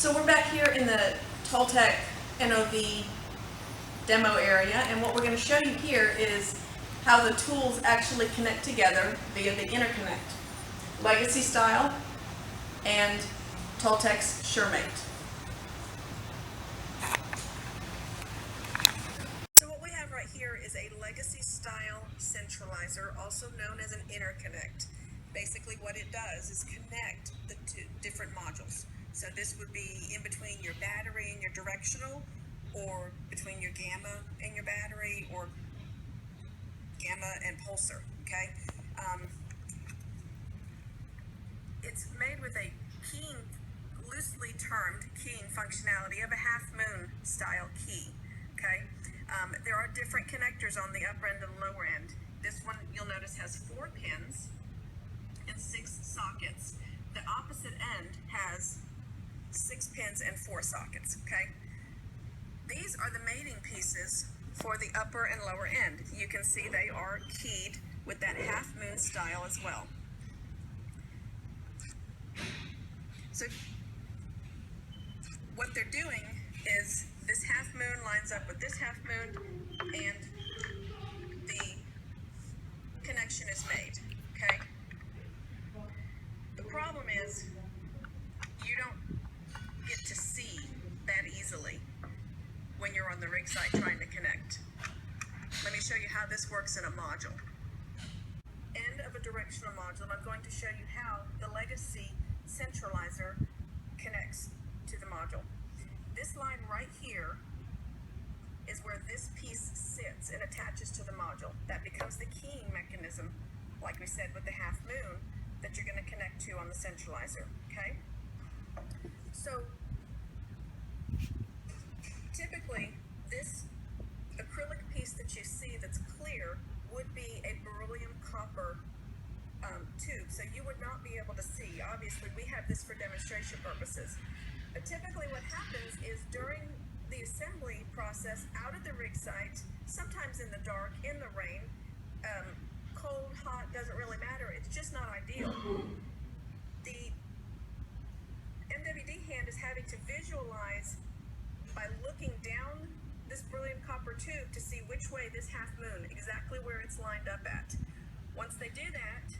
So we're back here in the Toltec NOV demo area, and what we're going to show you here is how the tools actually connect together via the interconnect. Legacy style and Toltec's SureMate. So what we have right here is a legacy style centralizer, also known as an interconnect. Basically what it does is connect the two different modules. So this would be in between your battery and your directional, or between your gamma and your battery, or gamma and pulsar, okay? It's made with a keying, loosely termed keying functionality of a half moon style key, okay? There are different connectors on the upper end and lower end. This one, you'll notice, has 4 pins and 6 sockets. The opposite end has 6 pins and 4 sockets, okay? These are the mating pieces for the upper and lower end. You can see they are keyed with that half moon style as well. So what they're doing is this half moon lines up with this half moon, and the connection is made, okay? The problem is you don't get to see that easily when you're on the rig site trying to connect. Let me show you how this works in a module. End of a directional module, I'm going to show you how the legacy centralizer connects to the module. This line right here is where this piece sits and attaches to the module. That becomes the keying mechanism, like we said with the half moon, that you're going to connect to on the centralizer, okay? So typically this acrylic piece that you see that's clear would be a beryllium copper tube, so you would not be able to see. Obviously we have this for demonstration purposes, but typically what happens is during the assembly process out at the rig site, sometimes in the dark, in the rain, cold, hot, doesn't really matter, it's just not ideal. The MWD hand is having to visualize by looking down this beryllium copper tube to see which way this half moon, exactly where it's lined up at. Once they do that,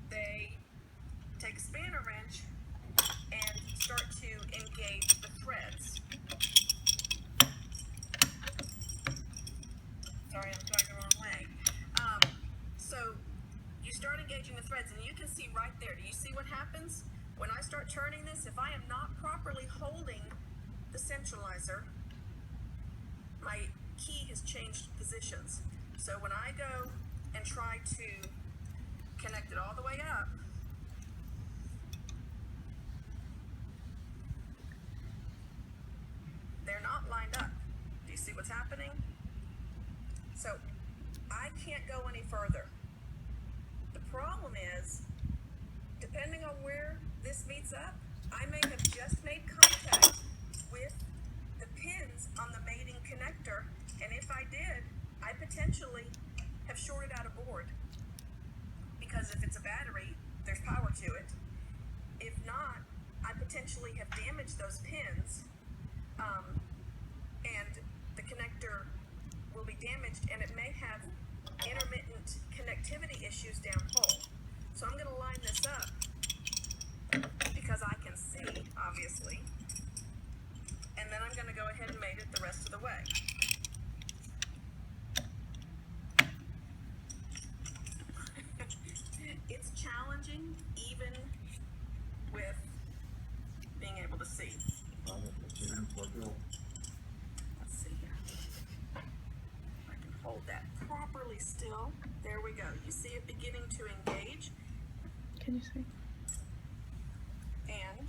they take a spanner wrench and start to engage the threads. Sorry, I'm going the wrong way. So you start engaging the threads, and you can see right there. Do you see what happens? When I start turning this, if I am not properly holding the centralizer, my key has changed positions. So when I go and try to connect it all the way up, they're not lined up. Do you see what's happening? So I can't go any further. The problem is, depending on where this meets up, I may have just made contact with the pins on the mating connector, and if I did, I potentially have shorted out a board, because if it's a battery, there's power to it. If not, I potentially have damaged those pins, and the connector will be damaged, and it may have intermittent connectivity issues downhole. So I'm going to line this up because I can see, obviously, and then I'm going to go ahead and mate it the rest of the way. It's challenging even with being able to see. Let's see here. I can hold that properly still. There we go. You see it beginning to engage. Can you see? And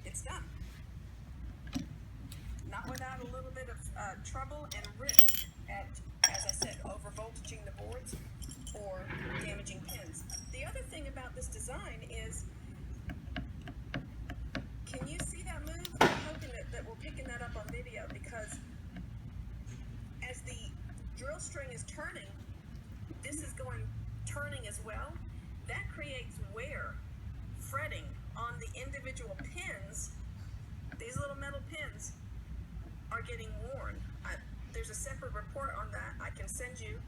it's done. Not without a little bit of trouble and risk at, as I said, over voltaging the boards or damaging pins. The other thing about this design is, can you see that move? I'm hoping that we're picking that up on video, because as the drill string is turning, this is turning as well. That creates wear, fretting on the send you,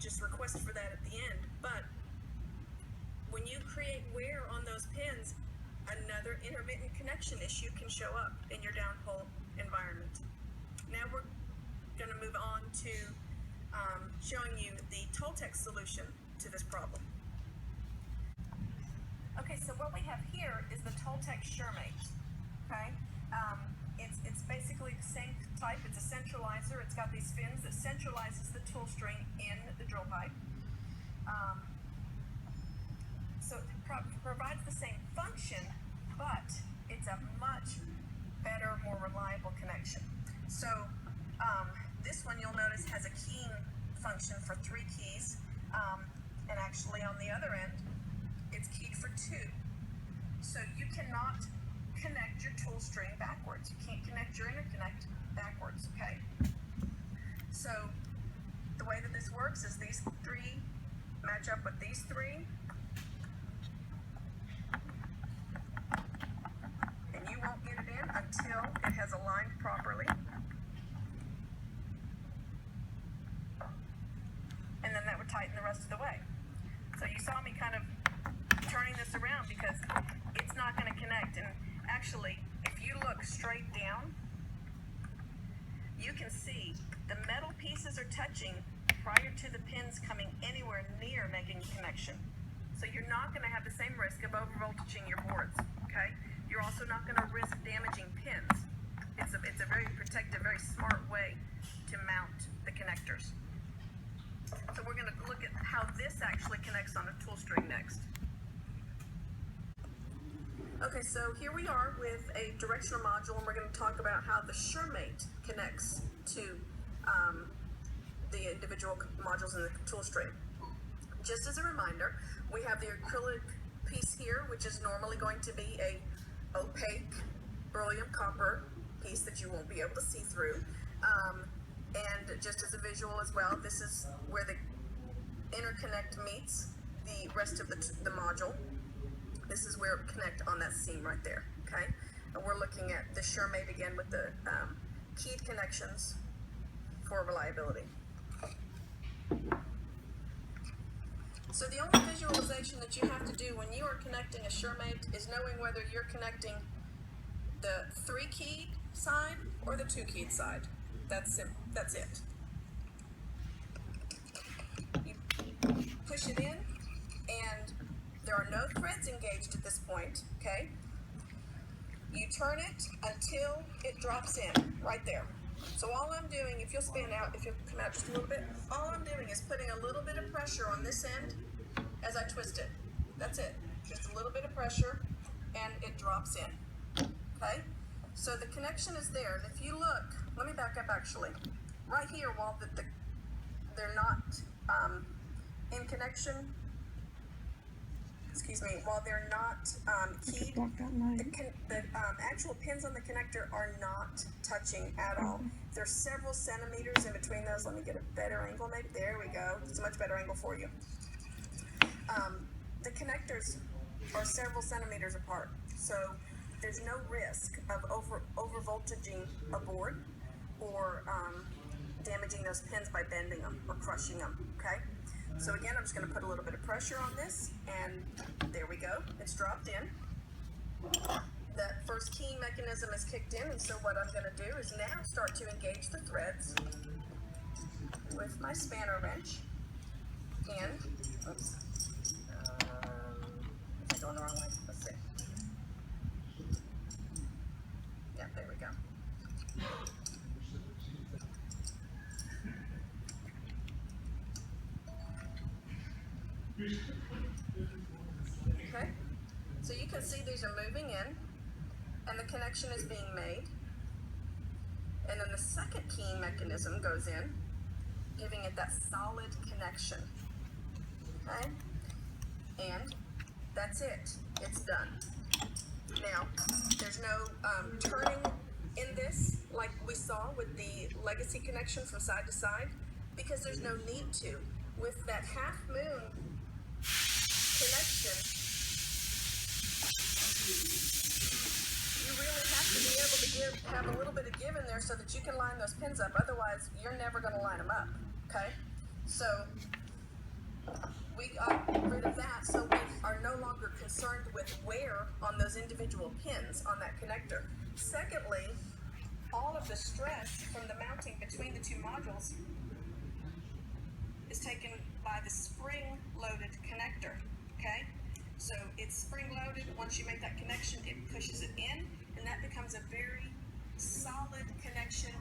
just request for that at the end. But when you create wear on those pins, another intermittent connection issue can show up in your downhole environment. Now we're going to move on to showing you the Toltec solution to this problem. Okay, so what we have here is the Toltec SureMate. Okay, it's basically the same type. It's a centralizer. It's got these fins that centralizes the tool string in the drill pipe. So it provides the same function, but it's a much better, more reliable connection. So this one you'll notice has a keying function for 3 keys, and actually on the other end it's keyed for 2. So you cannot connect your tool string backwards. You can't connect your interconnect backwards, okay? So the way that this works is these 3 match up with these 3, and you won't get it in until it has aligned properly. And then that would tighten the rest of the way. So you saw me kind of turning this around because it's not going to connect. And actually, if you look straight down, you can see the metal pieces are touching prior to the pins coming anywhere near making a connection. So you're not going to have the same risk of overvoltaging your boards, okay? You're also not going to risk damaging pins. It's a very protective, very smart way to mount the connectors. So we're going to look at how this actually connects on a tool string next. Okay, so here we are with a directional module, and we're going to talk about how the SureMate connects to the individual modules in the tool string. Just as a reminder, we have the acrylic piece here, which is normally going to be a opaque beryllium copper piece that you won't be able to see through. And just as a visual as well, this is where the interconnect meets the rest of the module. This is where it connects on that seam right there, okay? And we're looking at the SureMate again with the keyed connections for reliability. So the only visualization that you have to do when you are connecting a SureMate is knowing whether you're connecting the 3-keyed side or the 2-keyed side. That's it. You push it in, and there are no threads engaged at this point, okay? You turn it until it drops in, right there. So all I'm doing, if you'll come out just a little bit, all I'm doing is putting a little bit of pressure on this end as I twist it. That's it. Just a little bit of pressure, and it drops in, okay? So the connection is there. And if you look, let me back up actually. Right here, while they're not in connection, while they're not keyed, the actual pins on the connector are not touching at all. There's several centimeters in between those. Let me get a better angle maybe. There we go. It's a much better angle for you. The connectors are several centimeters apart. So there's no risk of over-voltaging a board or damaging those pins by bending them or crushing them, okay? So again, I'm just going to put a little bit of pressure on this, and there we go. It's dropped in. That first keying mechanism is kicked in, and so what I'm going to do is now start to engage the threads with my spanner wrench. And, oops, I'm going the wrong way. Let's see. Yeah, there we go. Okay, so you can see these are moving in, and the connection is being made. And then the second keying mechanism goes in, giving it that solid connection. Okay, and that's it. It's done. Now, there's no turning in this like we saw with the legacy connection from side to side, because there's no need to. With that half moon connection, you really have to be able to have a little bit of give in there so that you can line those pins up. Otherwise, you're never going to line them up. Okay, so we got rid of that, so we are no longer concerned with wear on those individual pins on that connector. Secondly, all of the stress from the mounting between the two modules is taken by the spring-loaded connector, okay? So it's spring-loaded. Once you make that connection, it pushes it in, and that becomes a very solid connection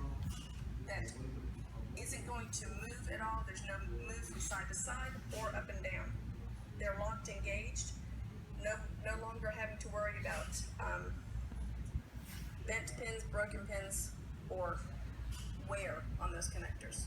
that isn't going to move at all. There's no move from side to side or up and down. They're locked, engaged, no longer having to worry about bent pins, broken pins, or wear on those connectors.